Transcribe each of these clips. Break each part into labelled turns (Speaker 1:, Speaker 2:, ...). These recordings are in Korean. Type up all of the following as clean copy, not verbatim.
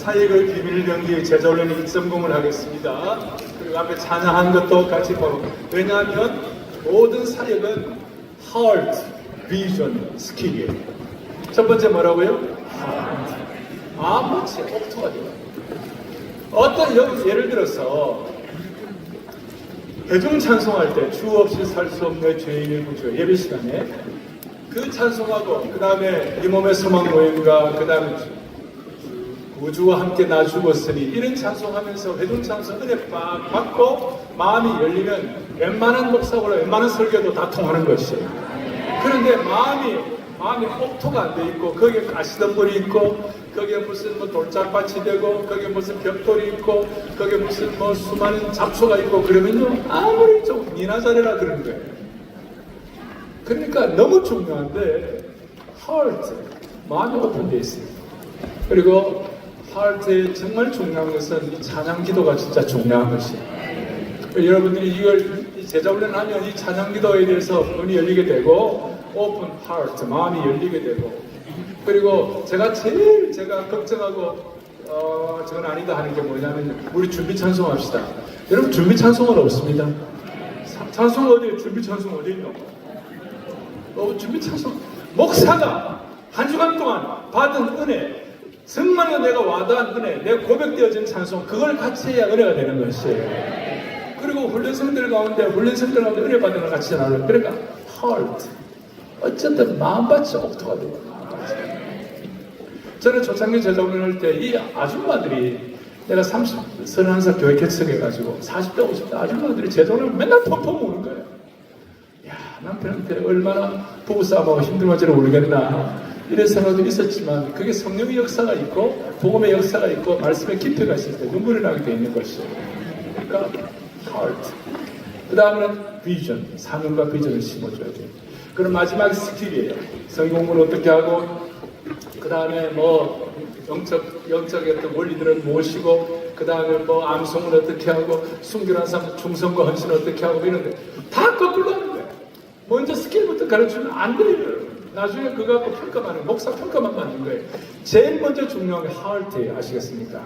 Speaker 1: 사역의 비밀 경기 제자훈련 2.0을 하겠습니다. 그리고 앞에 찬양한 것도 같이 보고. 왜냐하면 모든 사역은 heart, vision, skill이에요. 첫 번째 뭐라고요? heart. 마음같이 옥토가 돼요. 어떤 예를 들어서 대중 찬송할 때 주 없이 살 수 없는 죄인의 구주 예배 시간에 그 찬송하고 그 다음에 이 몸의 소망 모임과 그 다음에 우주와 함께 나 죽었으니 이런 찬송하면서 회중 찬송 은혜 빡 받고 마음이 열리면 웬만한 목사보다 웬만한 설교도 다 통하는 것이에요. 그런데 마음이 옥토가 안 돼 있고 거기에 가시덤불이 있고 거기에 무슨 뭐 돌짝밭이 되고 거기에 무슨 벽돌이 있고 거기에 무슨 뭐 수많은 잡초가 있고 그러면요 아무리 좀 니나 잘해라 그런 거예요. 그러니까 너무 중요한데 heart, 마음이 오픈되어 있어요. 그리고 heart에 정말 중요한 것은 이 찬양 기도가 진짜 중요한 것이에요. 여러분들이 이걸 제자훈련하면 이 찬양 기도에 대해서 눈이 열리게 되고 open heart, 마음이 열리게 되고 그리고 제가 제일 걱정하고 저건 아니다 하는 게 뭐냐면 우리 준비 찬송합시다. 여러분 준비 찬송은 없습니다. 찬송 어디에 준비 찬송 어디 있노? 준비 찬송 목사가 한 주간 동안 받은 은혜 정말로 내가 와닿은 은혜 내 고백되어진 찬송 그걸 같이 해야 은혜가 되는 것이에요. 그리고 훈련생들 가운데 은혜 받는 걸 같이 나눠요. 그러니까 heart 어쨌든 마음밭이 옥토가 되고 저는 초창기 제자훈련 할 때 이 아줌마들이 내가 31살 교회 개척해가지고 40대 50대 아줌마들이 제자훈련 맨날 펑펑 우는 거예요. 야 남편한테 얼마나 부부싸움하고 힘들어질지 모르겠나 이런 생각도 있었지만 그게 성령의 역사가 있고 복음의 역사가 있고 말씀의 깊이가 있을 때 눈물이 나게 돼 있는 것이에요. 그러니까 heart 그 다음은 vision 사명과 비전을 심어줘야 돼요. 그럼 마지막 스킬이에요. 성경 공부를 어떻게 하고 그 다음에 뭐 영적의 어떤 원리들은 무엇이고 그 다음에 뭐 암송을 어떻게 하고 순결한 삶 충성과 헌신을 어떻게 하고 이런데 다 거꾸로 하는 거예요. 먼저 스킬부터 가르치면 안 돼요. 나중에 그거 갖고 평가만 목사 평가만 받는 거예요. 제일 먼저 중요한 게 하얼트예요. 아시겠습니까?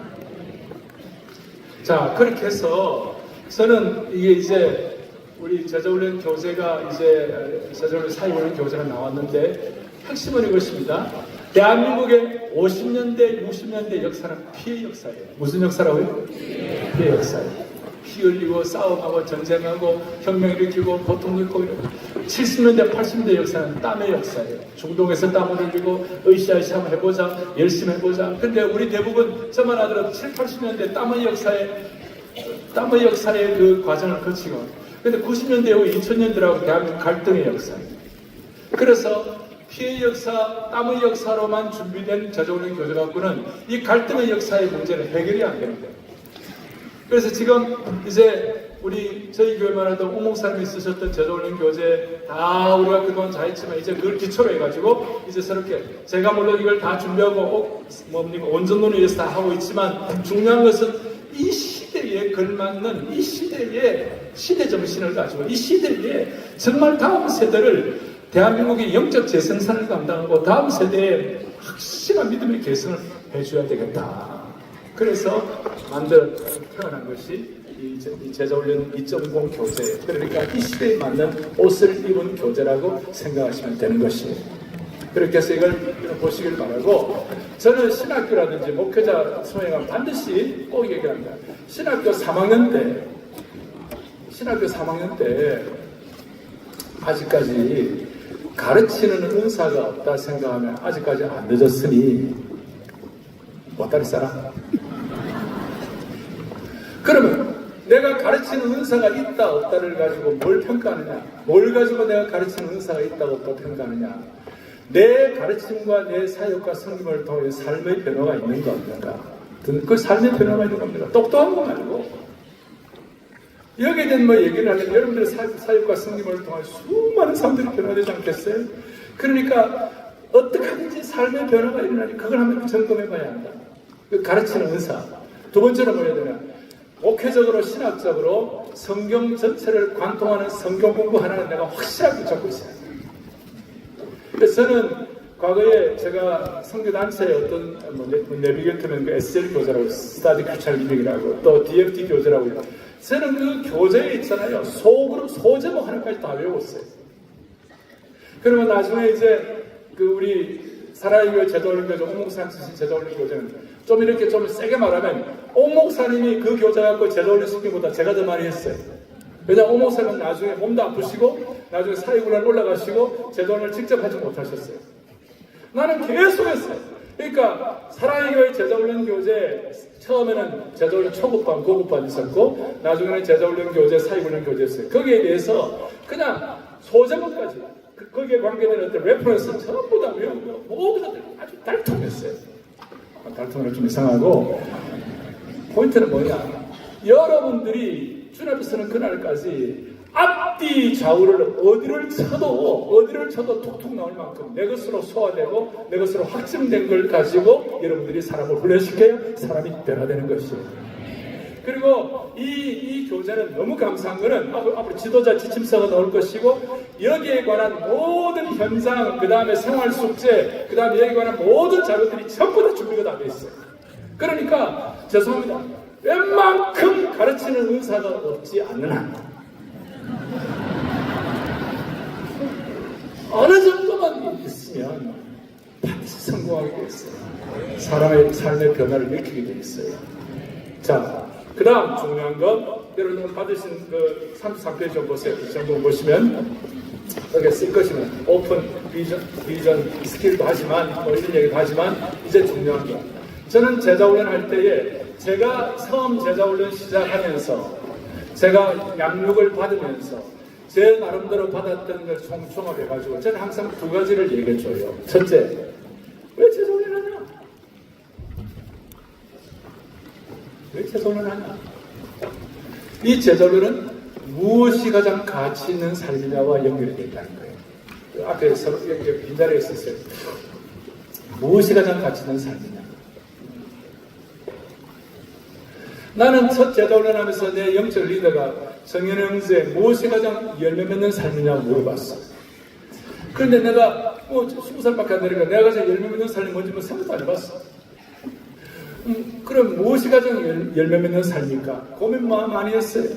Speaker 1: 자 그렇게 해서 저는 이게 이제 우리 제자훈련 교재가 이제 제자훈련 사회훈련 교재가 나왔는데 핵심은 이것입니다. 대한민국의 50년대, 60년대 역사는 피해 역사예요. 무슨 역사라고요? 피해 역사예요. 피 흘리고 싸움하고 전쟁하고 혁명 일으키고 고통 겪고 70년대, 80년대 역사는 땀의 역사예요. 중동에서 땀을 흘리고 으쌰으쌰 한번 해보자, 열심히 해보자. 근데 우리 대부분 저만 하더라도 7, 80년대 땀의 역사의 그 과정을 거치고 근데 90년대 후 2000년대라고 대한민국 갈등의 역사예요. 그래서 피해 역사, 땀의 역사로만 준비된 제자훈련 교재 갖고는 이 갈등의 역사의 문제는 해결이 안 되는 거예요. 그래서 지금 이제 저희 교회만 해도 오 목사님이 쓰셨던 제자훈련 교재 다 우리가 그동안 다 했지만 이제 그걸 기초로 해가지고 이제 새롭게 제가 물론 이걸 다 준비하고 온전론을 위해서 다 하고 있지만 중요한 것은 이 시대에 걸맞는 이 시대의 시대 정신을 가지고 이 시대에 정말 다음 세대를 대한민국의 영적 재생산을 감당하고 다음 세대에 확실한 믿음의 개선을 해줘야 되겠다. 그래서 태어난 것이 이 제자훈련 2.0 교재 그러니까 이 시대에 맞는 옷을 입은 교재라고 생각하시면 되는 것이에요. 그렇게 해서 이걸 보시길 바라고 저는 신학교라든지 목회자 소행하면 반드시 꼭 얘기합니다. 신학교 3학년 때 아직까지 가르치는 은사가 없다 생각하면 아직까지 안 늦었으니 못다리 싸라. 그러면 내가 가르치는 은사가 있다 없다를 가지고 뭘 평가하느냐? 뭘 가지고 내가 가르치는 은사가 있다 없다 평가하느냐? 내 가르침과 내 사역과 성김을 통해 삶의 변화가 있는 거 없는가? 그 삶의 변화가 있는 겁니다. 똑똑한 거 말고 여기에 대한 얘기를 하려면 여러분들의 사역과 성김을 통해 수많은 사람들이 변화되지 않겠어요? 그러니까 어떻게 하든지 삶의 변화가 일어나니 그걸 한번 점검해 봐야 한다. 가르치는 은사. 두 번째로 뭐야 되냐? 목회적으로 신학적으로 성경 전체를 관통하는 성경 공부 하나는 내가 확실하게 잡고 있어요. 그래서 저는 과거에 제가 성교단체의 어떤 내비게이터는 그 SL 교재라고, 스타디 큐찰 기능이라고, 또 DFT 교재라고, 저는 그 교재에 있잖아요. 소제목 하나까지 다 외웠어요. 그러면 나중에 이제 그 우리 사라이교회 제도올림 교재, 옥목사님 쓰신 제도올림 교재는 좀 이렇게 좀 세게 말하면 옥목사님이 그 교재 갖고 제도올림 시키기보다 제가 더 많이 했어요. 왜냐하면 옥목사님은 나중에 몸도 아프시고 나중에 사회군에 올라가시고 제도올림을 직접 하지 못하셨어요. 나는 계속 했어요. 그러니까 사랑의교회 제자훈련 교재 처음에는 제자훈련 초급반, 고급반 있었고 나중에는 제자훈련 교재, 사회훈련 교재였어요. 거기에 대해서 그냥 소제목까지 거기에 관계되는 어떤 레퍼런스 전부 다 외우고 모든 것들이 아주 달통했어요. 달통은 좀 이상하고 포인트는 뭐냐? 여러분들이 주님 앞에 서는 그날까지 앞뒤 좌우를 어디를 쳐도 툭툭 나올 만큼 내 것으로 소화되고 내 것으로 확증된 걸 가지고 여러분들이 사람을 훈련시켜야 사람이 변화되는 것이에요. 그리고 이 교재는 너무 감사한 것은 앞으로 지도자 지침서가 나올 것이고 여기에 관한 모든 현상, 그 다음에 생활 숙제, 그 다음에 여기에 관한 모든 자료들이 전부 다 준비가 다 돼 있어요. 그러니까 죄송합니다. 웬만큼 가르치는 은사가 없지 않는 한 어느 정도만 있으면 반드시 성공하게 되어 있어요. 사람의 삶의 변화를 일으키게 되어 있어요. 자, 그 다음 중요한 건 여러분 받으신 그 33페이지 좀 보세요. 이 정도 보시면 여기 쓸 것이면 오픈 비전 스킬도 하지만 뭐 이런 얘기도 하지만 이제 중요한 거 저는 제자훈련 할 때에 제가 처음 제자훈련 시작하면서 제가 양육을 받으면서 제 나름대로 받았던 걸 총합해가지고 저는 항상 두 가지를 얘기해줘요. 첫째, 왜 제자훈련 하냐? 왜 제자훈련 하냐? 이 제자훈련은 무엇이 가장 가치 있는 삶이냐와 연결이 되어 있다는 거예요. 앞에 서로 빈자리에 있었어요. 무엇이 가장 가치 있는 삶이냐? 나는 첫 제자훈련 하면서 내 영적 리더가 정현의 형제 무엇이 가장 열매 맺는 삶이냐고 물어봤어. 그런데 내가 20살밖에 안 되니까 내가 가장 열매 맺는 삶이 뭔지 생각도 안 해봤어. 그럼 무엇이 가장 열매 맺는 삶입니까? 고민만 많이 했어요.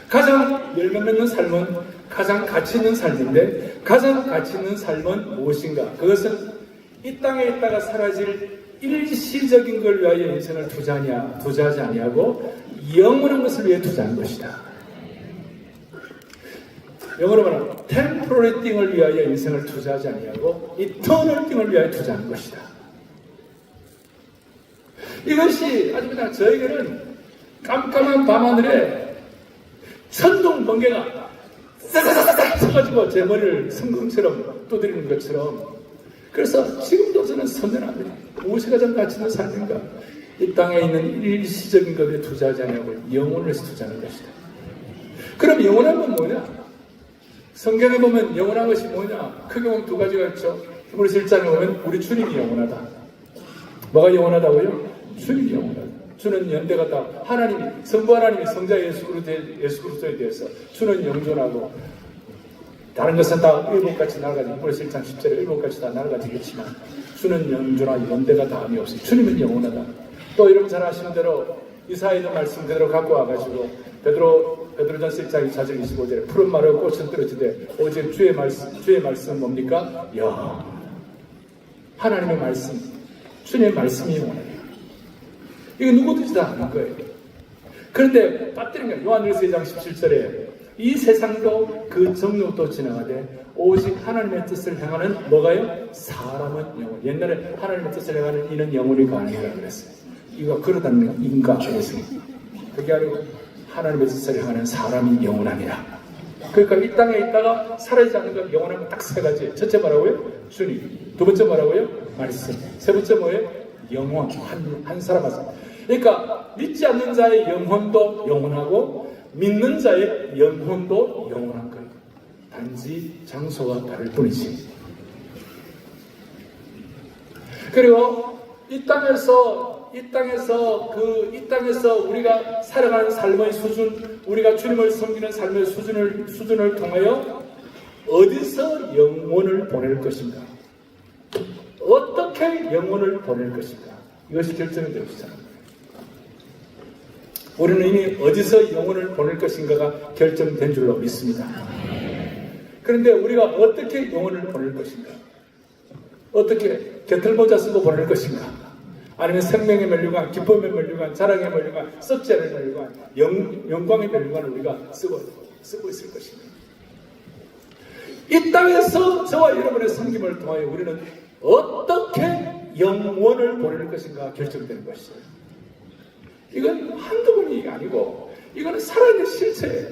Speaker 1: 가장 열매 맺는 삶은 가장 가치 있는 삶인데 가장 가치 있는 삶은 무엇인가? 그것은 이 땅에 있다가 사라질 일시적인 걸 위하여 인생을 투자하지 아니하고 영원한 것을 위해 투자하는 것이다. 영어로 말하면 temporary thing을 위하여 인생을 투자하지 아니하고 eternal thing을 위하여 투자하는 것이다. 이것이 아주 그냥 저에게는 깜깜한 밤하늘에 천둥 번개가 싹싹싹 쳐가지고 제 머리를 성금처럼 두드리는 것처럼 그래서 지금도 저는 선언합니다. 무엇이 가장 가치 있는 삶인가? 이 땅에 있는 일시적인 것에 투자하지 않고 영혼을 투자하는 것이다. 그럼 영원한 건 뭐냐? 성경에 보면 영원한 것이 뭐냐? 크게 보면 두 가지가 있죠. 히브리서 1장에 보면 우리 주님이 영원하다. 뭐가 영원하다고요? 주님이 영원하다. 주는 연대가 하나님이 성부 하나님이 성자 예수 그리스도에 대해서 주는 영존하고 다른 것은 다 일곱같이 날아가지고 히브리서 1장 10절에 일곱같이 다 날아가지겠지만 주는 영존하고 연대가 다함이 없어요. 주님은 영원하다. 또 여러분 잘 아시는 대로 이사야의 말씀 그대로 갖고 와가지고 베드로전서 1장 4절 25절에 푸른 마르고 꽃은 떨어지되 오직 주의 말씀은 뭡니까? 하나님의 말씀, 주님의 말씀이 영원해요. 이거 누구든지 다 아는 거예요. 그런데 빠뜨린 거 요한일서 2장 17절에 이 세상도 그 정욕도 지나가되 오직 하나님의 뜻을 향하는 뭐가요? 사람은 영원. 옛날에 하나님의 뜻을 향하는 이는 영원이가 아니라 그랬어요. 이거 그러다는 인가 그래서 그게 아니고 하나님의 뜻을 향하는 사람이 영원하니라. 그러니까 이 땅에 있다가 사라지지 않는 건 영원한 건 딱 세 가지. 첫째 뭐라고요? 주님. 두 번째 뭐라고요? 말씀. 세 번째 뭐예요? 영원. 한 사람 한 사람. 그러니까 믿지 않는 자의 영혼도 영원하고 믿는 자의 영혼도 영원한 거예요. 단지 장소가 다를 뿐이지. 그리고 이 땅에서 우리가 살아가는 삶의 수준, 우리가 주님을 섬기는 삶의 수준을 통하여 어디서 영혼을 보낼 것인가? 어떻게 영혼을 보낼 것인가, 이것이 결정이 되고 있잖아요. 우리는 이미 어디서 영혼을 보낼 것인가가 결정된 줄로 믿습니다. 그런데 우리가 어떻게 영혼을 보낼 것인가? 어떻게 곁을모자 쓰고 보낼 것인가? 아니면 생명의 멸류관, 기쁨의 멸류관, 자랑의 멸류관, 썩지 않을 멸류관, 영광의 멸류관을 우리가 쓰고 있을 것인가? 이 땅에서 저와 여러분의 섬김을 통하여 우리는 어떻게 영혼을 보낼 것인가 결정되는 것이에요. 이건 한두 번이 아니고 이거는 살아있는 실체예요.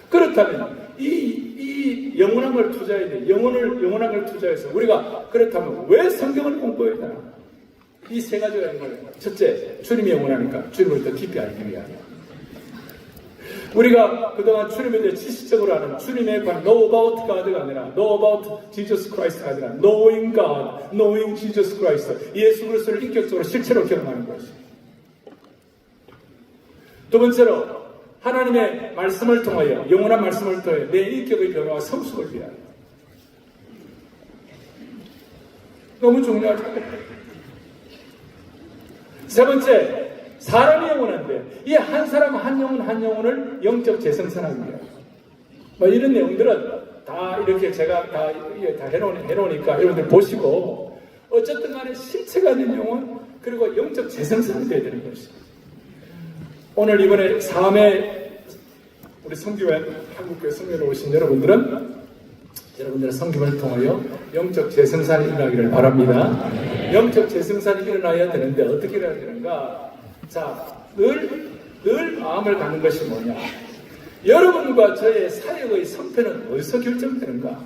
Speaker 1: 그렇다면 이 영원한 걸 투자해야 돼. 영원한 걸 투자해서 우리가 그렇다면 왜 성경을 공부해야 되나? 이 세 가지가 있는 거예요. 첫째, 주님이 영원하니까 주님을 더 깊이 알기 위하여. 우리가 그동안 주님에 대해 지식적으로 아는 주님에 관한 know about God가 아니라 know about Jesus Christ가 아니라 knowing God, knowing Jesus Christ, 예수 그리스도를 인격적으로 실체로 경험하는 것이. 두 번째로 하나님의 말씀을 통하여, 영원한 말씀을 통하여 내 인격의 변화와 성숙을 위하여. 너무 중요하죠. 세 번째, 사람이 영원한데 이 한 사람 한 영혼을 영적 재생산하기 위하여. 뭐 이런 내용들은 다 이렇게 제가 다 해놓으니까 여러분들 보시고, 어쨌든 간에 실체가 있는 영혼, 그리고 영적 재생산이 되어야 되는 것입니다. 오늘 이번에 3회 우리 성교회, 한국교회 성교회로 오신 여러분들은 여러분들의 성김을 통하여 영적 재생산이 일어나기를 바랍니다. 영적 재생산이 일어나야 되는데 어떻게 일어나야 되는가? 자, 늘 마음을 갖는 것이 뭐냐? 여러분과 저의 사역의 성패는 어디서 결정되는가?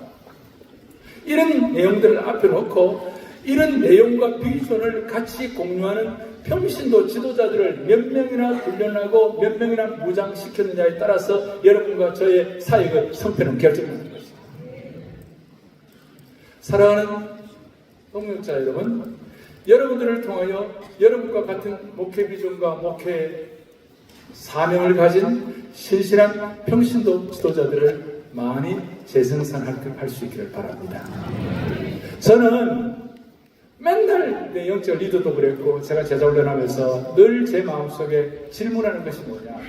Speaker 1: 이런 내용들을 앞에 놓고 이런 내용과 비전을 같이 공유하는 평신도 지도자들을 몇 명이나 훈련하고 몇 명이나 무장시켰느냐에 따라서 여러분과 저의 사역의 성패는 결정되는 것입니다. 사랑하는 동역자 여러분, 여러분들을 통하여 여러분과 같은 목회 비전과 목회 사명을 가진 신실한 평신도 지도자들을 많이 재생산할 수 있기를 바랍니다. 저는 맨날 내 영적 리더도 그랬고 제가 제자 훈련하면서 늘 제 마음속에 질문하는 것이 뭐냐?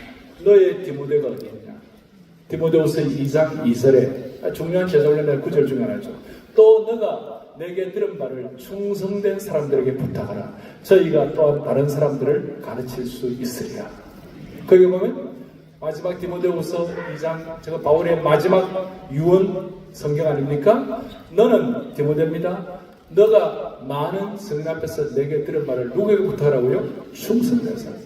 Speaker 1: 너의 디모데가 어디 있냐? 디모데후서 2장 2절에 중요한 제자 훈련의 구절 중에 하나죠. 또 너가 내게 들은 바를 충성된 사람들에게 부탁하라. 저희가 또한 다른 사람들을 가르칠 수 있으리라. 거기 보면 마지막 디모데후서 2장, 제가 바울의 마지막 유언 성경 아닙니까? 너는 디모데입니다. 너가 많은 성령 앞에서 내게 들은 말을 누구에게 부탁하라고요? 충성된 사람.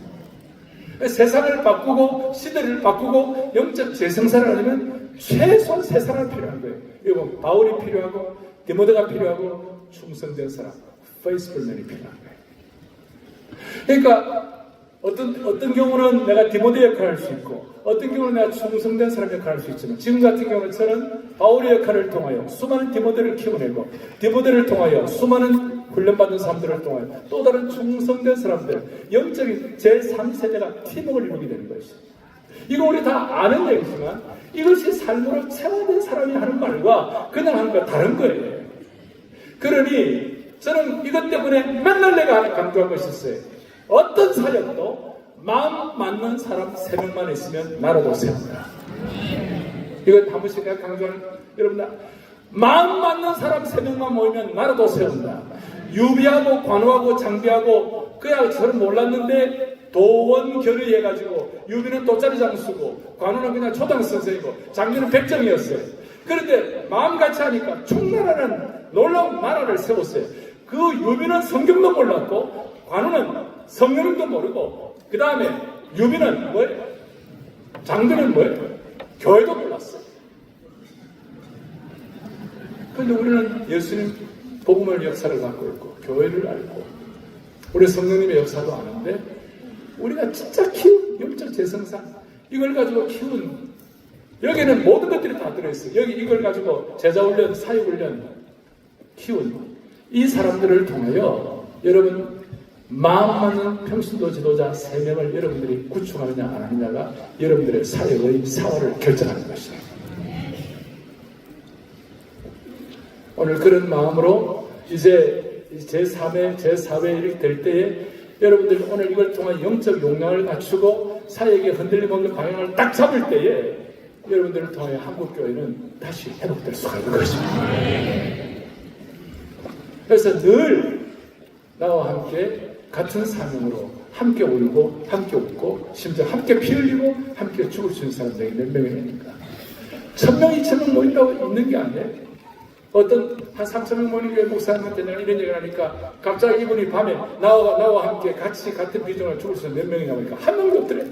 Speaker 1: 세상을 바꾸고 시대를 바꾸고 영적 재생산을 하려면 최소한 세 사람이 필요한 거예요. 여러분, 바울이 필요하고 디모데가 필요하고 충성된 사람, 페이스풀맨이 필요한 거예요. 그러니까 어떤 경우는 내가 디모데 역할을 할 수 있고 어떤 경우는 내가 충성된 사람 역할을 할 수 있지만 지금 같은 경우는 저는 바울의 역할을 통하여 수많은 디모데를 키워내고 디모데를 통하여 수많은 훈련받은 사람들을 통하여 또 다른 충성된 사람들, 영적인 제3세대가 팀워크를 이루게 되는 것이죠. 이거 우리 다 아는 얘기지만 이것이 삶으로 체화된 사람이 하는 말과 그냥 하는 거 다른 거예요. 그러니 저는 이것 때문에 맨날 내가 강조한 것이 있어요. 어떤 사역도 마음 맞는 사람 3명만 있으면 나라도 세운다. 이건 한 번씩 내가 강조하는, 여러분들 마음 맞는 사람 3명만 모이면 나라도 세운다. 유비하고 관우하고 장비하고 그야 저는 몰랐는데 도원 결의해가지고 유비는 돗자리 장수고 관우는 그냥 초등 선생이고 장비는 백정이었어요. 그런데 마음같이 하니까 총나라는 놀라운 나라를 세웠어요. 그 유비는 성경도 몰랐고 관우는 성경도 모르고 그 다음에 유비는 뭐예요? 장비는 뭐예요? 교회도 몰랐어요. 그런데 우리는 예수님 복음의 역사를 갖고 있고 교회를 알고 우리 성령님의 역사도 아는데 우리가 진짜 키운 영적 재생산, 이걸 가지고 키운, 여기는 모든 것들이 다 들어있어요. 여기 이걸 가지고 제자훈련, 사역훈련 키운 이 사람들을 통하여 여러분 마음 맞는 평신도 지도자 3명을 여러분들이 구축하느냐 안 하느냐가 여러분들의 사역의 사활을 결정하는 것이에요. 오늘 그런 마음으로 이제 제3회, 제4회 이렇게 될 때에 여러분들이 오늘 이걸 통한 영적 용량을 갖추고 사역의 흔들림 없는 방향을 딱 잡을 때에 여러분들을 통해 한국교회는 다시 회복될 수가 있는 것입니다. 그래서 늘 나와 함께 같은 사명으로 함께 울고 함께 웃고 심지어 함께 피 흘리고 함께 죽을 수 있는 사람들이 몇 명이니까 1000명, 2000명 모인다고 있는 게 아니에요. 어떤 한 3000명 모이는 교회 목사님한테 내가 이런 얘기를 하니까 갑자기 이분이 밤에 나와 함께 같이 같은 비전을 죽을 수 있는 몇 명이나 보니까 한 명도 없더래.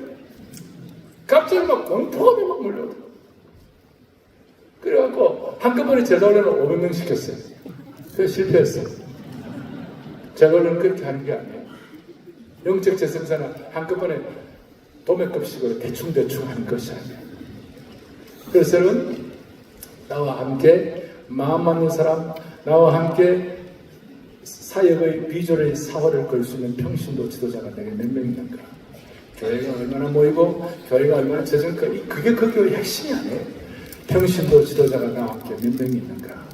Speaker 1: 갑자기 막 공포감이 막 몰려오더래. 그래갖고 한꺼번에 제자훈련을 500명 시켰어요. 그래서 실패했어요. 제자훈련은 그렇게 하는 게 아니에요. 영적 재생산은 한꺼번에 도매급식으로 대충대충 하는 것이 아니에요. 그래서 여러분 나와 함께 마음 맞는 사람, 나와 함께 사역의 비전의 사활을 걸 수 있는 평신도 지도자가 내게 몇 명이던가. 교회가 얼마나 모이고 교회가 얼마나 재정가, 그게 그 교회의 핵심이 아니에요. 평신도 지도자가 나와 함께 몇 명이 있는가.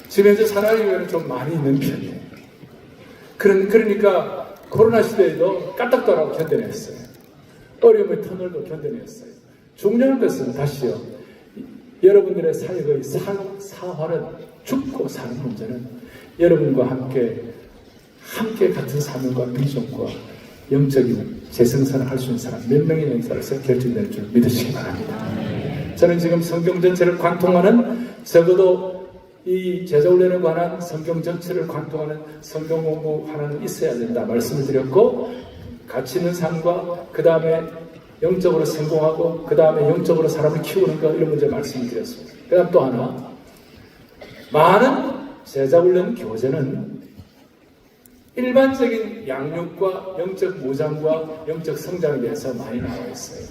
Speaker 1: 지금 현재 사나이 교회는 좀 많이 있는 편이에요. 그러니까 코로나 시대에도 까딱도 안 하고 견뎌냈어요. 어려움의 터널도 견뎌냈어요. 중요한 것은 다시요. 여러분들의 사역의 사활은 죽고 사는 문제는 여러분과 함께 같은 사명과 비전과 영적인 재생산을 할 수 있는 사람 몇 명이 있는지에서 결정될 줄 믿으시기 바랍니다. 저는 지금 성경 전체를 관통하는 적어도 이 제자훈련에 관한 성경 전체를 관통하는 성경 공부 하나는 있어야 된다 말씀을 드렸고 가치 있는 삶과 그 다음에 영적으로 성공하고 그 다음에 영적으로 사람을 키우는 것 이런 문제 말씀을 드렸습니다. 그 다음 또 하나 많은 제자훈련 교재는 일반적인 양육과 영적 무장과 영적 성장에 대해서 많이 나와 있어요.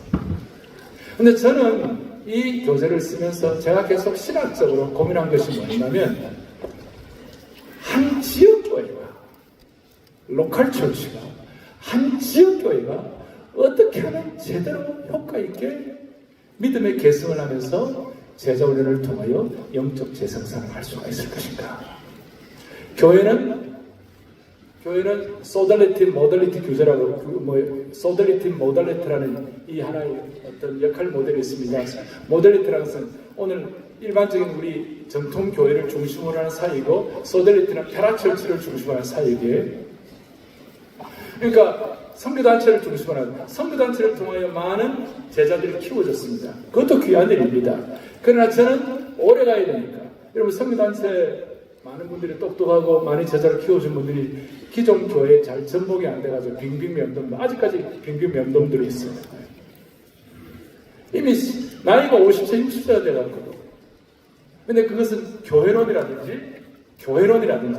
Speaker 1: 근데 저는 이 교재를 쓰면서 제가 계속 신학적으로 고민한 것이 뭐냐면 한 지역교회가 로컬 처치가 한 지역교회가 어떻게 하면 제대로 효과 있게 믿음의 계승을 하면서 제자훈련을 통하여 영적 재생산을 할 수가 있을 것인가. 교회는 소달리티 모달리티 교재라고 소달리티 모달리티라는 이 하나의 어떤 역할 모델이 있습니다. 모달리티라는 것은 오늘 일반적인 우리 정통 교회를 중심으로 하는 사이고 소달리티는 페라철치를 중심으로 하는 사이기에 그러니까 선교단체를 중심으로 하는 선교단체를 통하여 많은 제자들이 키워졌습니다. 그것도 귀한 일입니다. 그러나 저는 오래 가야 되니까 여러분 선교단체 많은 분들이 똑똑하고 많이 제자를 키워준 분들이 기존 교회에 잘 전복이 안 돼가지고 빙빙면돔 아직까지 빙빙면돔들이 있습니다. 이미 나이가 50세 60세가 돼가지고 근데 그것은 교회론이라든지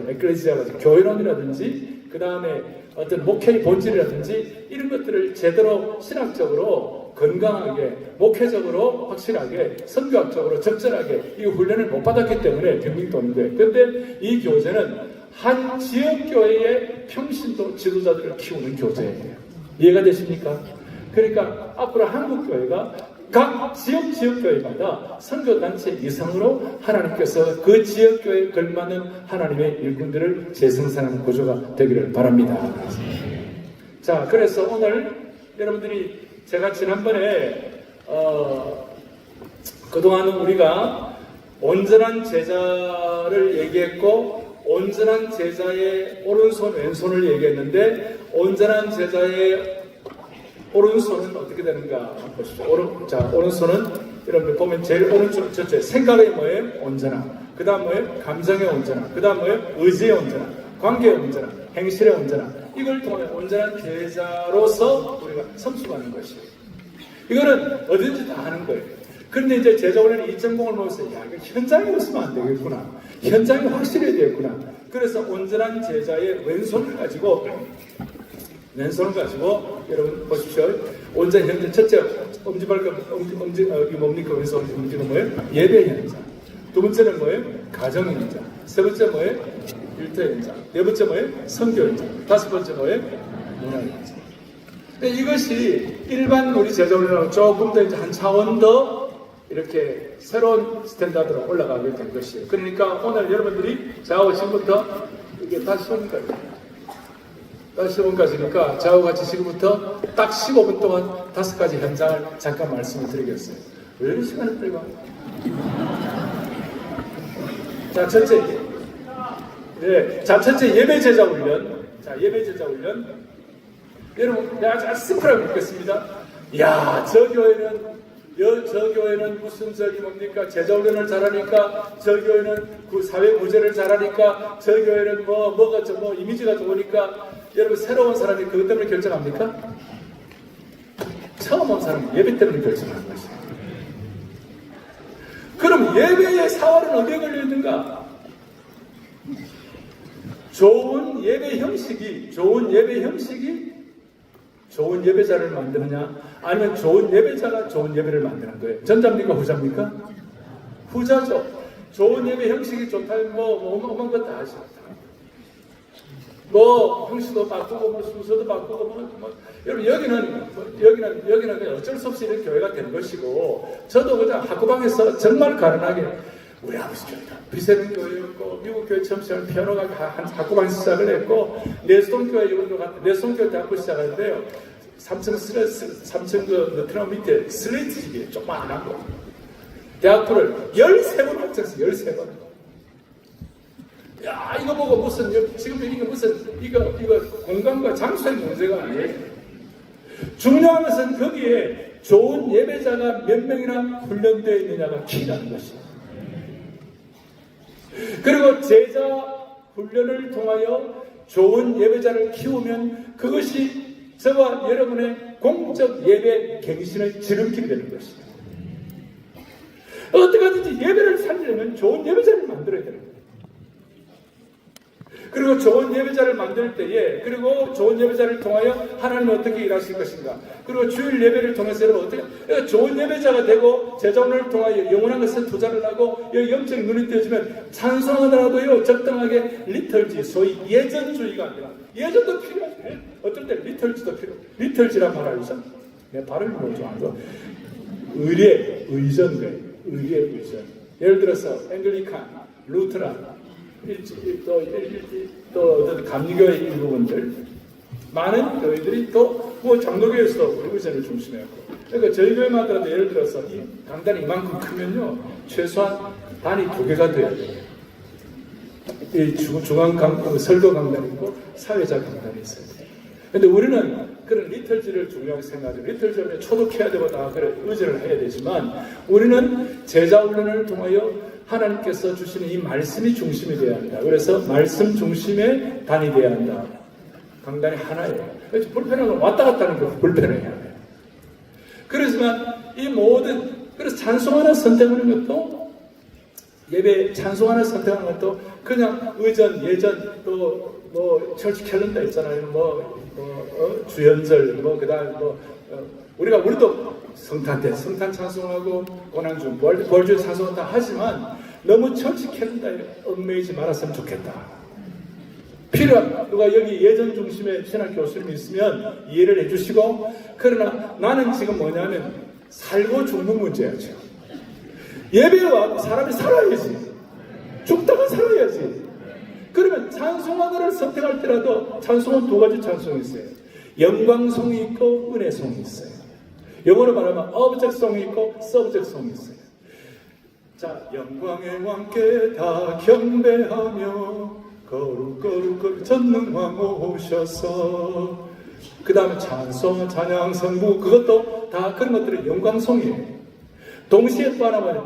Speaker 1: 에클레시아라든지 교회론이라든지 그 다음에 어떤 목회의 본질이라든지 이런 것들을 제대로 신학적으로 건강하게 목회적으로 확실하게 선교학적으로 적절하게 이 훈련을 못 받았기 때문에 빙빙 도는 거예요. 그런데 이 교재는 한 지역교회의 평신도 지도자들을 키우는 교재예요. 이해가 되십니까? 그러니까 앞으로 한국교회가 각 지역교회마다 선교단체 이상으로 하나님께서 그 지역교회에 걸맞는 하나님의 일꾼들을 재생산하는 구조가 되기를 바랍니다. 자, 그래서 오늘 여러분들이 제가 지난번에 그동안은 우리가 온전한 제자를 얘기했고 온전한 제자의 오른손 왼손을 얘기했는데 온전한 제자의 오른손은 어떻게 되는가 보시죠. 오른손은 여러분들 보면 제일 오른쪽 첫째 생각의 뭐예요? 온전함. 그 다음 뭐예요? 감정의 온전함. 그 다음 뭐예요? 의지의 온전함. 관계의 온전함. 행실의 온전함. 이걸 통해 온전한 제자로서 우리가 성숙하는 것이에요. 이거는 어딘지 다 하는 거예요. 그런데 이제 제자훈련 2.0을 보면서 야 이거 현장에 없으면 안 되겠구나. 현장이 확실해야 되겠구나. 그래서 온전한 제자의 왼손을 가지고 여러분 보십시오. 온전 현장 첫째 엄지발가락 이게 뭡니까? 왼손 엄지는 뭐예요? 예배 현장. 두 번째는 뭐예요? 가정 현장. 세 번째 뭐예요? 일터 현장. 네 번째 뭐예요? 선교 현장. 다섯 번째 뭐예요? 문화 현장. 이것이 일반 우리 제자훈련하고 조금 더 이제 한 차원 더 이렇게 새로운 스탠다드로 올라가게 된 것이에요. 그러니까 오늘 여러분들이 저하고 지금부터 이게 다시 오니까 저하고 같이 지금부터 딱 15분 동안 5가지 현장을 잠깐 말씀을 드리겠어요. 왜 이런 시간을 끌고 자, 첫째 예배 제자 훈련. 자, 예배 제자 훈련. 여러분, 아주 심플하게 묻겠습니다. 야, 저 교회는 무슨 뭡니까? 제자 훈련을 잘하니까, 저 교회는 그 사회 구제를 잘하니까, 저 교회는 이미지가 좋으니까, 여러분, 새로운 사람이 그것 때문에 결정합니까? 처음 온 사람이 예배 때문에 결정하는 것입니다. 그럼 예배의 사활은 어디에 걸려 있는가? 좋은 예배 형식이 좋은 예배자를 만드느냐, 아니면 좋은 예배자가 좋은 예배를 만드는 거예요. 전자입니까, 후자입니까? 후자죠. 좋은 예배 형식이 좋다면 어마어마한 것 다 하죠. 형식도 바꾸고 순서도 바꾸고 여러분, 여기는 그냥 어쩔 수 없이 이런 교회가 된 것이고, 저도 그냥 학구방에서 정말 가련하게 우리 아버지 교회가 비세는 교회였고, 미국 교회 처음 시작한 피아노가 학구방에서 시작을 했고, 내수동교회 이번도 갔는데, 내수동교회 때 학교 시작하는데요, 3층 너트럼 밑에 슬레이트 집이 조그만한 거, 대학교를 13번 확장했어요. 13번. 야, 이거 보고 지금 이게 이거 공간과 장소의 문제가 아니에요. 중요한 것은 거기에 좋은 예배자가 몇 명이나 훈련되어 있느냐가 키라는 것입니다. 그리고 제자 훈련을 통하여 좋은 예배자를 키우면 그것이 저와 여러분의 공적 예배 갱신의 지름길이 되는 것입니다. 어떻게 하든지 예배를 살리려면 좋은 예배자를 만들어야 되는 거예요. 그리고 좋은 예배자를 만들 때에, 그리고 좋은 예배자를 통하여 하나님은 어떻게 일하실 것인가, 그리고 주일 예배를 통해서 여러분 어떻게 좋은 예배자가 되고 제자훈련을 통하여 영원한 것에 투자를 하고 영적인 눈이 띄어지면 찬송하더라도요 적당하게 리털지, 소위 예전주의가 아니라, 예전도 필요하죠. 어떨 때 리털지도 필요해요. 리털지란 말 알죠? 내 발음이 뭐 좀 안 좋아. 의례, 의전. 예를 들어서 앵글리칸, 루트란, 또 어떤 감리교의 일부분들, 많은 교회들이 또 장로교에서도 우리 의전을 중심해왔고, 그러니까 저희 교회만 하더라도 예를 들어서 이 강단이 이만큼 크면요 최소한 단이 2개가 돼야 돼요. 이 중앙 설교 강단이 있고 사회자 강단이 있어요. 근데 우리는 그런 리털지를 중요하게 생각하죠. 리털지를 초독해야 되고 다 그래 의지를 해야 되지만, 우리는 제자 훈련을 통하여 하나님께서 주시는 이 말씀이 중심이 되어야 한다. 그래서 말씀 중심의 단이 되어야 한다. 강단이 하나예요. 그래서 불편한 건 왔다 갔다 하는 거 불편해야 해요. 그렇지만 이 모든, 그래서 찬송 하나 선택하는 것도, 예배 찬송 하나 선택하는 것도 그냥 의전, 예전, 또 철칙 캘린더 있잖아요. 주연절, 그다음 우리도 성탄 때 성탄 찬송하고 고난주, 부활주일 찬송은 다 하지만 너무 철칙 캘린더에 얽매이지 말았으면 좋겠다. 누가 여기 예전 중심의 신학 교수님이 있으면 이해를 해주시고, 그러나 나는 지금 뭐냐면 살고 죽는 문제야죠. 예배에 와도 사람이 살아야지. 죽다가 살아야지. 그러면 찬송하기를 선택할 때라도 찬송은 2가지 찬송이 있어요. 영광송이 있고 은혜송이 있어요. 영어로 말하면 어브젝송이 있고 서브젝송이 있어요. 자, 영광의 왕께 다 경배하며 거룩 전능왕 오셔서, 그 다음에 찬송, 찬양, 성부, 그것도 다 그런 것들은 영광송이에요. 동시에 또 하나는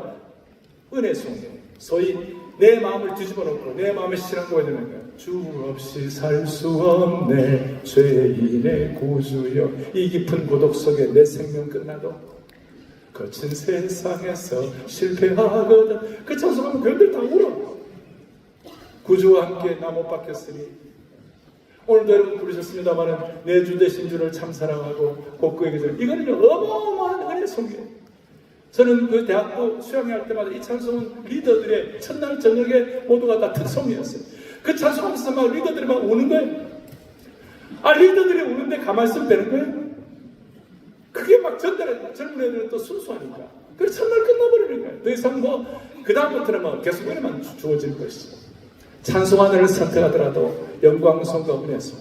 Speaker 1: 은혜송이에요. 소위 내 마음을 뒤집어 놓고 내 마음의 신앙고가 되는 거예요. 주 없이 살 수 없네 죄인의 구주여, 이 깊은 고독 속에 내 생명 끝나도 거친 세상에서 실패하거든. 그 찬송하면 별들 다 울어. 구주와 함께 나 못 박혔으니. 오늘도 여러분 부르셨습니다마는 내 주 되신 주를 참 사랑하고 곧그에게 들, 이거는 어마어마한 은혜 송이에요. 저는 그 대학교 수양회할 때마다 이 찬송은 리더들의 첫날 저녁에 모두가 다 특송이었어요. 그 찬송하면서 막 리더들이 막 우는 거예요. 리더들이 우는데 가만히 있으면 되는 거예요? 그게 막 전달해. 젊은 애들은 또 순수하니까. 그래서 첫날 끝나버리는 거예요. 더 이상 그 다음부터는 계속해만 주어지는 것이죠. 찬송하늘을 선택하더라도 영광 성과 은혜서.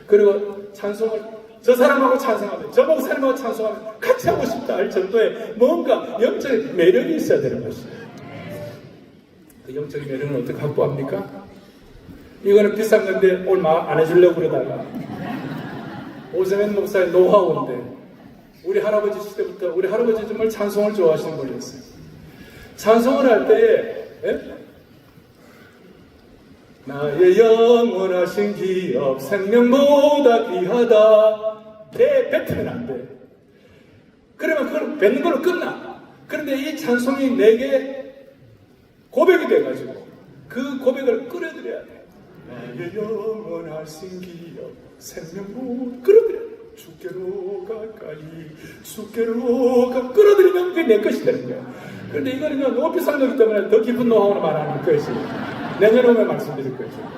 Speaker 1: 그리고 찬송을 저 사람하고 찬송하면 저 목사님하고 찬송하면 같이 하고 싶다 할 정도의 뭔가 영적인 매력이 있어야 되는 것이에요. 그 영적인 매력은 어떻게 확보합니까? 이거는 비싼 건데 오늘 말 안 해주려고 그러다가 오세맨 목사의 노하우인데 우리 할아버지 시대부터 우리 할아버지 정말 찬송을 좋아하시는 분이었어요. 찬송을 할 때에 나의 영원하신 기업 생명보다 귀하다 뱉으면 안 돼. 그러면 그걸 뱉는 걸로 끝나. 그런데 이 찬송이 내게 고백이 돼가지고 그 고백을 끌어들여야 돼. 나의 영원하신 기업 생명보다 끌어들여야 돼. 주께로 가까이 주께로 끌어들이면 그게 내 것이 되는 거야. 그런데 이거는 너무 비싼 거기 때문에 더 깊은 노하우로 말하는 것이 내년에 오면 말씀드릴 거죠.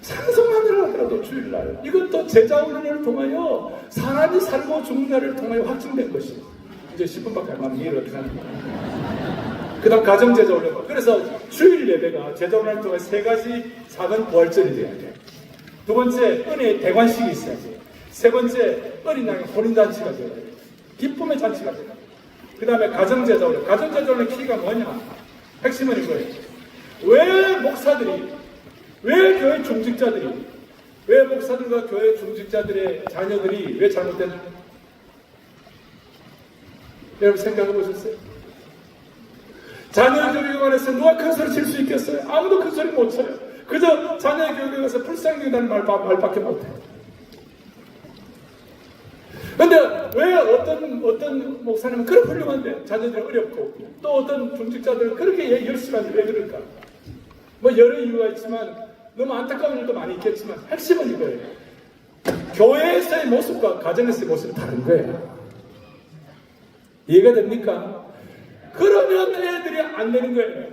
Speaker 1: 찬송하느라 하더라도 주일날 이것도 제자훈련을 통하여 사람이 살고 죽는 날을 통하여 확증된 것이에요. 이제 10분밖에 안 남은 일을 어떻게 하는 거예요. 그 다음 가정제자훈련. 그래서 주일 예배가 제자훈련을 통해 3가지 작은 부활절이 돼야 돼요. 두 번째 은혜의 대관식이 있어야 돼요. 세 번째 어린 양의 혼인잔치가 돼야 돼요. 기쁨의 잔치가 돼요. 그 다음에 가정제자훈련. 가정제자훈련의 키가 뭐냐? 핵심은 이거예요. 왜 목사들이, 왜 교회 중직자들이, 왜 목사들과 교회 중직자들의 자녀들이 왜 잘못되나? 여러분 생각해 보셨어요? 자녀의 교육에 관해서 누가 큰 소리 칠 수 있겠어요? 아무도 큰 소리 못 쳐요. 그저 자녀의 교육에 관해서 불쌍하다는 말밖에 못해요. 근데 왜 어떤 목사님은 그렇게 훌륭한데 자녀들이 어렵고 또 어떤 중직자들은 그렇게 열심히 하는데 왜 그럴까? 여러 이유가 있지만 너무 안타까운 일도 많이 있겠지만 핵심은 이거예요. 교회에서의 모습과 가정에서의 모습이 다른 거예요. 이해가 됩니까? 그러면 애들이 안 되는 거예요.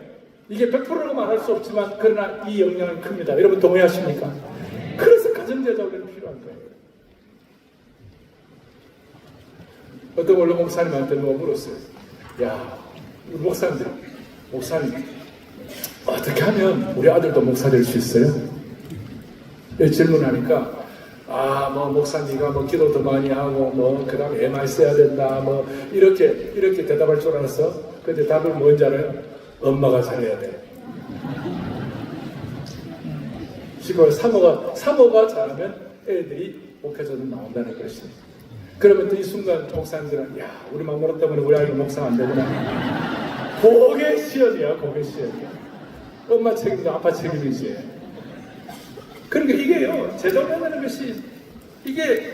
Speaker 1: 이게 100%라고 말할 수 없지만 그러나 이 영향은 큽니다. 여러분 동의하십니까? 그래서 가정제자훈련이 필요한 거예요. 어떤 원로 목사님한테 누가 물었어요. 야, 우리 목사님 어떻게 하면 우리 아들도 목사 될 수 있어요? 질문하니까 목사 네가 기도 더 많이 하고 그 다음에 MI 써야 된다 이렇게 대답할 줄 알았어. 근데 답은 뭔지 알아요? 엄마가 잘해야 돼. 시골 사모가 잘하면 애들이 목회자로 나온다는 것입니다. 그러면 또 이 순간 목사님들은 우리 맘먹었 때문에 우리 아이가 목사 안 되구나. 그게 시험이야. 엄마 책임도 아빠 책임이지. 그러니까 이게요. 제자훈련이라는 것이 이게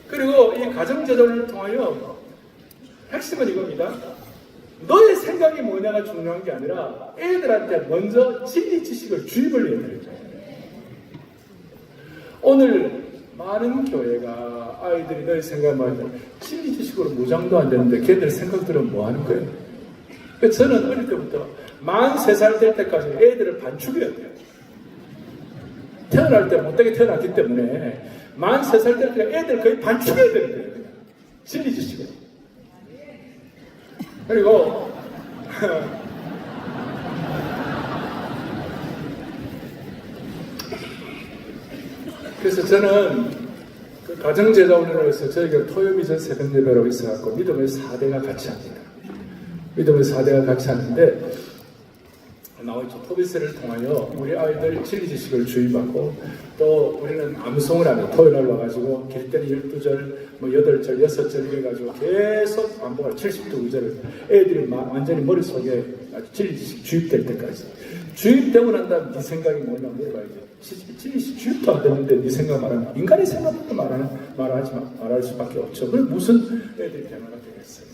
Speaker 1: 그리고 이 가정제자훈련을 통하여 핵심은 이겁니다. 너의 생각이 뭐냐가 중요한 게 아니라 애들한테 먼저 진리 지식을 주입을 해야 돼요. 오늘 많은 교회가 아이들이 너의 생각을 말하면 진리 지식으로 무장도 안 되는데 걔들 생각들은 뭐 하는 거예요? 저는 어릴 때부터 만 3살 될 때까지 애들을 반죽여야 돼요. 태어날 때 못되게 태어났기 때문에 만 3살 될 때 애들 거의 반죽여야 되는 거예요. 그냥. 진리 지식으로. 그리고 그래서 저는 그 가정제자훈련을 해서 저희가 토요비전 새벽 예배라고 있어갖고 믿음의 4대가 같이 합니다. 믿음의 4대가 같이 하는데 나오죠. 토비세를 통하여 우리 아이들 진리 지식을 주입하고 또 우리는 암송을 하면 토요일날 와가지고 길 때는 12절, 8절, 6절 이래가지고 계속 반복을 72구절을 애들이 완전히 머릿속에 진리 지식 주입될 때까지. 주입되고 난 다음 네 생각이 뭐냐 물어봐야죠. 진리 지식 주입도 안 되는데 네 생각 말하면 인간의 생각부터 말할 수밖에 없죠. 그럼 무슨 애들이 변화가 되겠어요.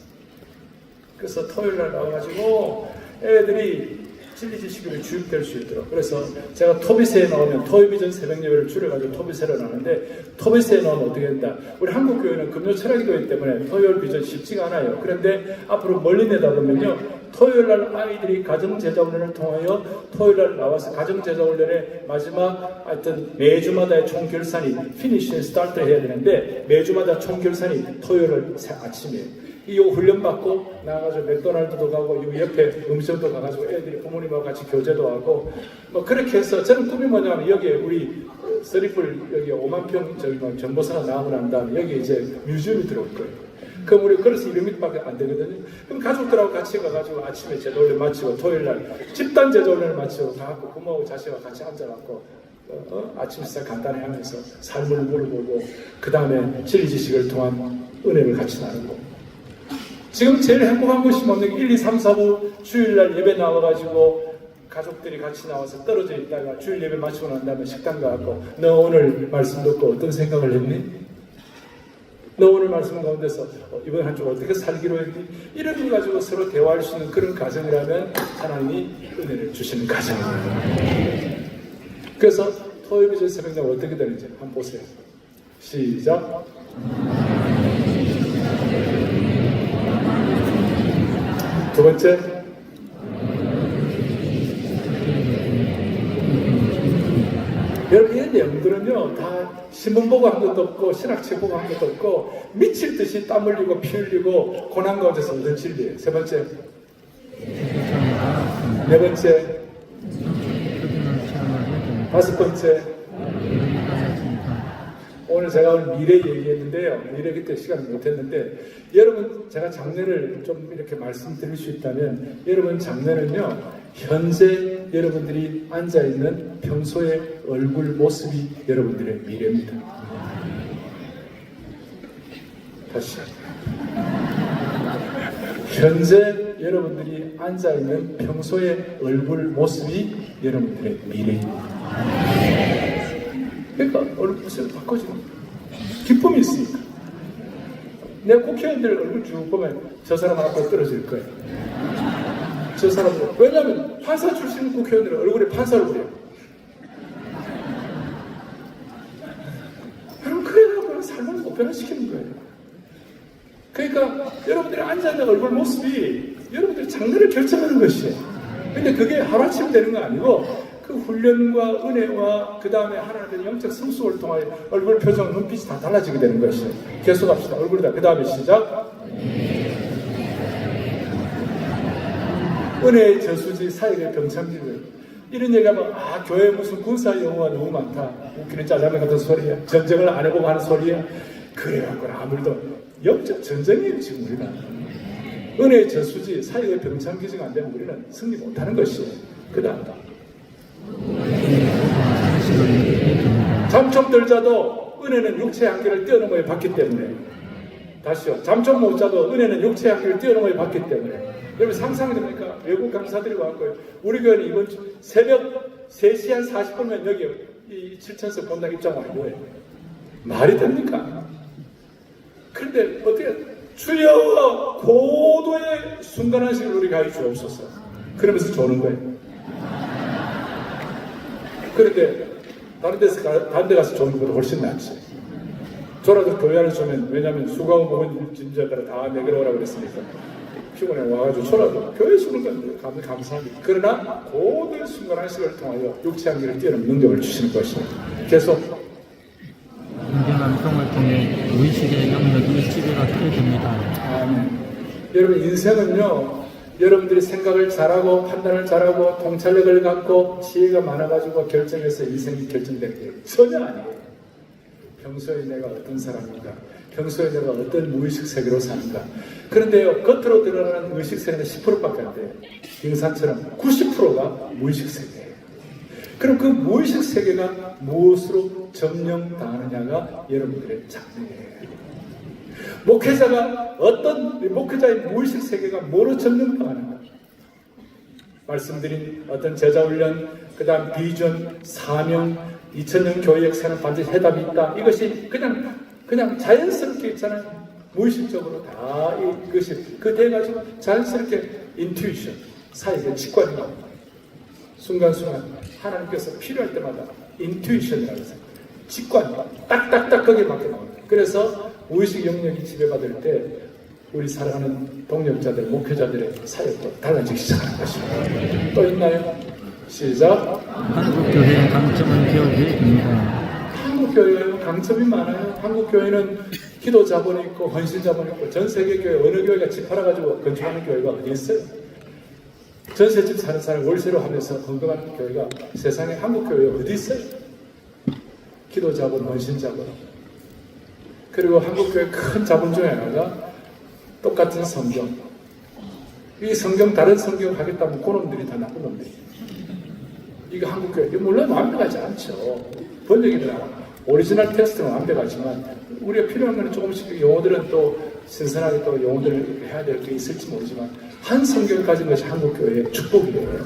Speaker 1: 그래서 토요일날 나와가지고 애들이 진리 지식이 주입될 수 있도록. 그래서 제가 토비세에 나오면 토요비전 새벽 예배를 줄여가지고 토비세로 나오는데 토비세에 나오면 어떻게 된다. 우리 한국 교회는 금요 철학이기 때문에 토요일 비전 쉽지가 않아요. 그런데 앞으로 멀리 내다보면요. 토요일날 아이들이 가정제자훈련을 통하여 토요일날 나와서 가정제자훈련의 마지막 하여튼 매주마다의 총결산이 피니쉬 스타트 해야 되는데 매주마다 총결산이 토요일 아침에 이 훈련받고 나가서 맥도날드도 가고 이 옆에 음식도 가가지고 애들이 부모님하고 같이 교제도 하고 뭐 그렇게 해서 저는 꿈이 뭐냐면 여기에 우리 서리풀 여기 5만 평 저기 뭐 정보사가 나오고 난 다음에 여기 이제 뮤지엄이 들어올 거예요. 그럼 우리 그래서 200m밖에 안 되거든요. 그럼 가족들하고 같이 가가지고 아침에 제도훈련 마치고 토요일날 집단 제도훈련을 마치고 가갖고 부모하고 자식하고 같이 앉아갖고 아침 식사 간단히 하면서 삶을 물어보고 그 다음에 진리 지식을 통한 은혜를 같이 나누고 지금 제일 행복한 것이 뭐냐면 1, 2, 3, 4부 주일날 예배 나와가지고 가족들이 같이 나와서 떨어져 있다가 주일 예배 마치고 난 다음에 식당 가고 너 오늘 말씀 듣고 어떤 생각을 했니? 너 오늘 말씀 가운데서 이번 한 주 어떻게 살기로 했니? 이런 걸 가지고 서로 대화할 수 있는 그런 가정이라면 하나님이 은혜를 주시는 가정입니다. 그래서 토요일 제 새벽날 어떻게 되는지 한번 보세요. 시작. 두 번째. 여러분 이 내용들은요 다 신문 보고 한 것도 없고 신학책 보고 한 것도 없고 미칠 듯이 땀 흘리고 피 흘리고 고난 가운데서 얻은 진리예요. 세 번째. 네 번째. 다섯 번째. 오늘 제가 오늘 미래 얘기했는데요. 미래 그때 시간 못했는데 여러분 제가 장래를 좀 이렇게 말씀드릴 수 있다면 여러분 장래는요 현재 여러분들이 앉아있는 평소의 얼굴 모습이 여러분들의 미래입니다. 다시 현재 여러분들이 앉아있는 평소의 얼굴 모습이 여러분들의 미래입니다. 그러니까 얼굴 모습을 바꿔주는 기쁨이 있으니까 내 국회의원들 얼굴 쭉 보면 저 사람 앞으로 떨어질 거예요. 저 사람들 왜냐하면 판사 출신 국회의원들은 얼굴에 판사 얼굴이에요. 여러분 그래가지고 삶을 못 변화시키는 거예요. 그러니까 여러분들이 앉아있는 얼굴 모습이 여러분들의 장래를 결정하는 것이에요. 근데 그게 하루아침에 되는 거 아니고 그 훈련과 은혜와 그 다음에 하나님의 영적 성숙을 통하여 얼굴 표정, 눈빛이 다 달라지게 되는 것이에요. 계속합시다. 얼굴이다. 그 다음에 시작. 은혜의 저수지, 사역의 병참지들. 이런 얘기하면 교회 무슨 군사 용어가 너무 많다. 웃기는 짜장면 같은 소리야. 전쟁을 안 해보고 하는 소리야. 그래갖고 아무래도 영적 전쟁이에요 지금 우리가. 은혜의 저수지, 사역의 병참기지가 안 되면 우리는 승리 못하는 것이에요. 그 다음 잠 좀 덜 자도 은혜는 육체의 한계를 뛰어넘어야 받기 때문에 다시요. 잠 좀 못 자도 은혜는 육체의 한계를 뛰어넘어야 받기 때문에 여러분 상상이 됩니까? 외국 강사들이 왔고요. 우리 교회는 이번 주 새벽 3시 한 40분면 여기 이 7천석 본당 입장하는 거예요. 말이 됩니까? 그런데 어떻게 주여 고도의 순간한식을 우리가 해 주옵소서 그러면서 조는 거예요. 그런데 다른 데 가서 조는 것보다 훨씬 낫지. 저라도 교회 안에서 조면 왜냐하면 수고하고 먹은 짐자들은 다 내게로 오라고 그랬으니까 피곤해 와가지고 저라도 교회 수는 건데 감사합니다. 그러나 고도의 순간한식을 통하여 육체 한계를 뛰어넘는 능력을 주시는 것입니다. 계속
Speaker 2: 인간방송을 통해 무의식의 영역이 지배받게 됩니다.
Speaker 1: 아멘. 여러분 인생은요 여러분들이 생각을 잘하고 판단을 잘하고 통찰력을 갖고 지혜가 많아가지고 결정해서 인생이 결정되는 게 전혀 아니에요. 평소에 내가 어떤 사람인가, 평소에 내가 어떤 무의식 세계로 사는가. 그런데요 겉으로 드러나는 의식 세계는 10%밖에 안 돼요. 빙산처럼 90%가 무의식 세계예요. 그럼 그 무의식 세계가 무엇으로 점령당하느냐가 여러분들의 장래예요. 목회자의 무의식 세계가 뭐로 점령당하는가? 말씀드린 어떤 제자훈련, 그 다음 비전, 사명, 2000년 교회 역사는 반드시 해답이 있다. 이것이 그냥 자연스럽게 있잖아요. 무의식적으로 다 이것이 그 돼가지고 자연스럽게 인투이션, 사역의 직관이 나옵니다. 순간순간 하나님께서 필요할 때마다 인투이션이라고 해서 직관, 딱딱딱 거기에 맞게 나옵니다. 그래서 무의식 영역이 지배받을 때 우리 사랑하는 동역자들, 목회자들의 사역도 달라지기 시작하는 것입니다. 또 있나요? 시작.
Speaker 2: 한국교회의 강점은 기업입니다.
Speaker 1: 한국교회는 강점이 많아요. 한국교회는 기도 자본이 있고 헌신 자본이 있고 전 세계 교회 어느 교회가 집 팔아가지고 건축하는 교회가 어디 있어요? 전세집 사는 사람 월세로 하면서 건강하는 교회가 세상에 한국 교회에 어디 있어요? 기도 자본, 헌신 자본. 그리고 한국 교회 큰 자본 중에 하나가 똑같은 성경. 이 성경 다른 성경 하겠다면 그놈들이 다 나쁜 놈들이. 이거 한국 교회 물론 완벽하지 않죠. 번역이나 오리지널 텍스트는 완벽하지만 우리가 필요한 거는 조금씩 용어들은 또 신선하게 또 용어들을 해야 될 게 있을지 모르지만 한 성경 가진 것이 한국 교회의 축복이에요.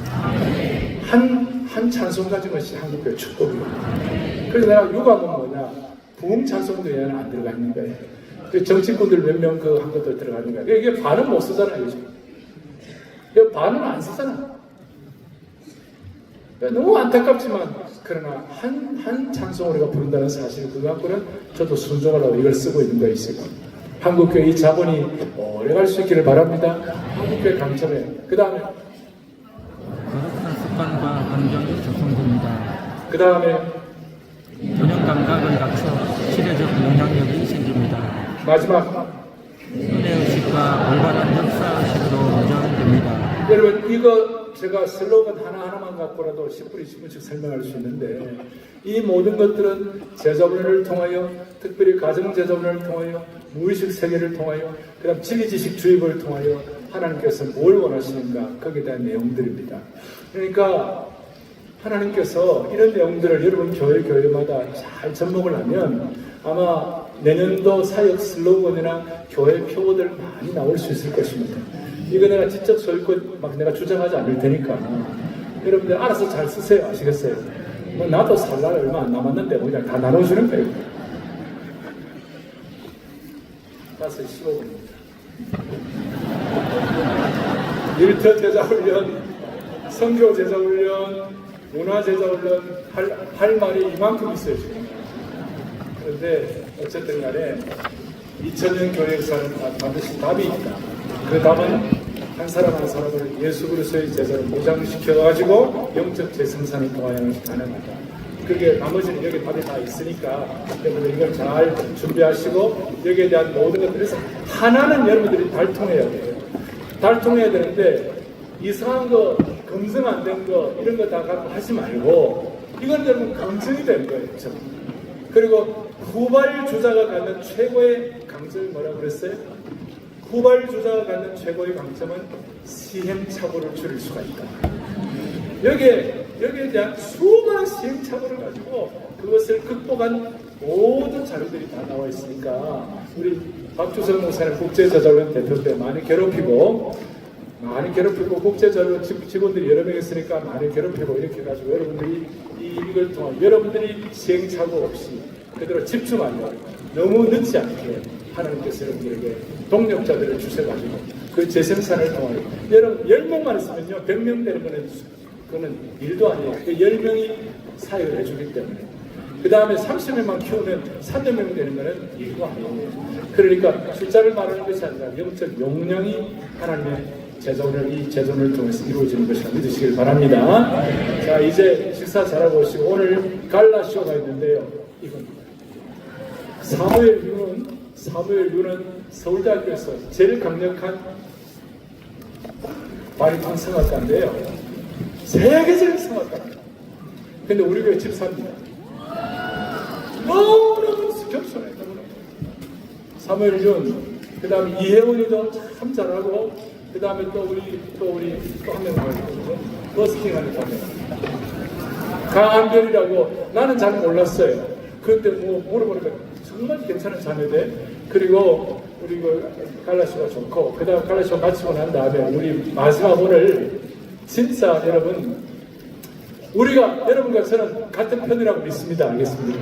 Speaker 1: 한 찬송 가진 것이 한국 교회의 축복이에요. 그래서 내가 유감은 뭐냐? 부흥 찬송도 얘는 안 들어가 있는 거예요. 그 정치꾼들 몇 명 그 한 것도 들어가는 거예요. 이게 반은 못 쓰잖아요, 요즘. 반은 안 쓰잖아. 너무 안타깝지만 그러나 한 찬송 우리가 부른다는 사실 그거 갖고는 저도 순종을 하고 이걸 쓰고 있는 거에 있어요. 한국교회 이 자본이 오래 갈 수 있기를 바랍니다. 한국교회 강점에 그 다음에
Speaker 2: 거룩한 습관과 감정이 조성됩니다.
Speaker 1: 그 다음에
Speaker 2: 균형 감각을 갖춰 시대적 영향력이 생깁니다.
Speaker 1: 마지막
Speaker 2: 은혜의식과 올바른 역사식으로 무장됩니다.
Speaker 1: 여러분 이거 제가 슬로건 하나하나만 갖고라도 10분, 20분씩 설명할 수 있는데 이 모든 것들은 제자훈련을 통하여 특별히 가정제자훈련을 통하여 무의식 세계를 통하여 그 다음 진리지식 주입을 통하여 하나님께서 뭘 원하시는가 거기에 대한 내용들입니다. 그러니까 하나님께서 이런 내용들을 여러분 교회마다 잘 접목을 하면 아마 내년도 사역 슬로건이나 교회 표어들 많이 나올 수 있을 것입니다. 이거 내가 직접 소유권 막 내가 주장하지 않을 테니까 여러분들 알아서 잘 쓰세요. 아시겠어요? 뭐 나도 살 날 얼마 안 남았는데 그냥 다 나눠주는 거예요. 따서 15분입니다. 일터 제자훈련, 선교 제자훈련, 문화 제자훈련 할 말이 이만큼 있어요 지금. 그런데 어쨌든 간에 2000년 교회 역사는 반드시 답이 있다. 그 답은 한 사람 한 사람을 예수 그리스도의 제자로 모장시켜가지고 영적 재생산을 통하여 가능하다. 그게 나머지는 여기 답이 다 있으니까 여러분들 이걸 잘 준비하시고 여기에 대한 모든 것들에서 하나는 여러분들이 달통해야 돼요. 달통해야 되는데 이상한 거, 검증 안 된 거 이런 거 다 갖고 하지 말고 이건 여러분 검증이 된 거예요. 그리고 후발주자가 갖는 최고의 강점이 뭐라고 그랬어요? 후발주자가 갖는 최고의 강점은 시행착오를 줄일 수가 있다. 여기에 대한 수많은 시행착오를 가지고 그것을 극복한 모든 자료들이 다 나와 있으니까 우리 박주성 목사님 국제저자훈련 대표 때 많이 괴롭히고 국제저자훈련 직원들이 여러 명 있으니까 많이 괴롭히고 이렇게 해가지고 여러분들이 이걸 통해 여러분들이 시행착오 없이 그대로 집중하면 너무 늦지 않게 하나님께서 여러분들에게 동력자들을 주셔가지고 그 재생산을 통하여 여러분 10명만 있으면요 100명 되는 그거는 일도 아니에요. 그 10명이 사역을 해주기 때문에 그 다음에 30명만 키우면 300명 되는 거는 일도 아니에요. 그러니까 숫자를 말하는 것이 아니라 영적 용량이 하나님의 제자훈련 이 제자훈련을 통해서 이루어지는 것이라 믿으시길 바랍니다. 자 이제 식사 잘하고 오시고 오늘 갈라쇼가 있는데요. 이건 사무엘 유는 서울대학교에서 제일 강력한 바리톤 성악가인데요. 세계적인 성악가입니다. 근데 우리 교회 집사입니다. 너무너무 겸손해요. 사무엘 윤, 그 다음에 이혜원이도 참 잘하고, 그 다음에 또 한 명 나와있거든요. 버스킹 하는 사람. 강한별이라고 나는 잘 몰랐어요. 그때 뭐 물어보니까 정말 괜찮은 자매대. 그리고 우리 갈라쇼가 좋고 그 다음 갈라쇼 마치고 난 다음에 우리 마지막 오늘 진짜 여러분 우리가 여러분과 저는 같은 편이라고 믿습니다. 알겠습니다.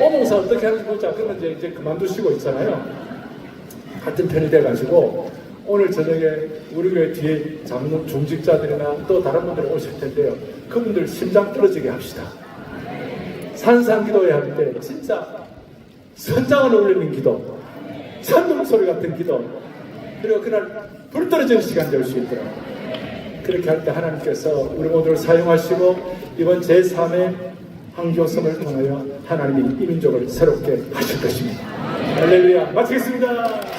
Speaker 1: 오봉사 어떻게 하는지 보자. 그러면 이제 그만두시고 있잖아요. 같은 편이 돼가지고 오늘 저녁에 우리 교회 뒤에 잡는 중직자들이나 또 다른 분들이 오실 텐데요. 그분들 심장 떨어지게 합시다. 산상기도회 할 때 진짜 선장을 올리는 기도, 천둥 소리 같은 기도, 그리고 그날 불 떨어지는 시간 될 수 있더라고요. 그렇게 할 때 하나님께서 우리 모두를 사용하시고 이번 제3의 황교성을 통하여 하나님이 이 민족을 새롭게 하실 것입니다.
Speaker 3: 할렐루야. 마치겠습니다.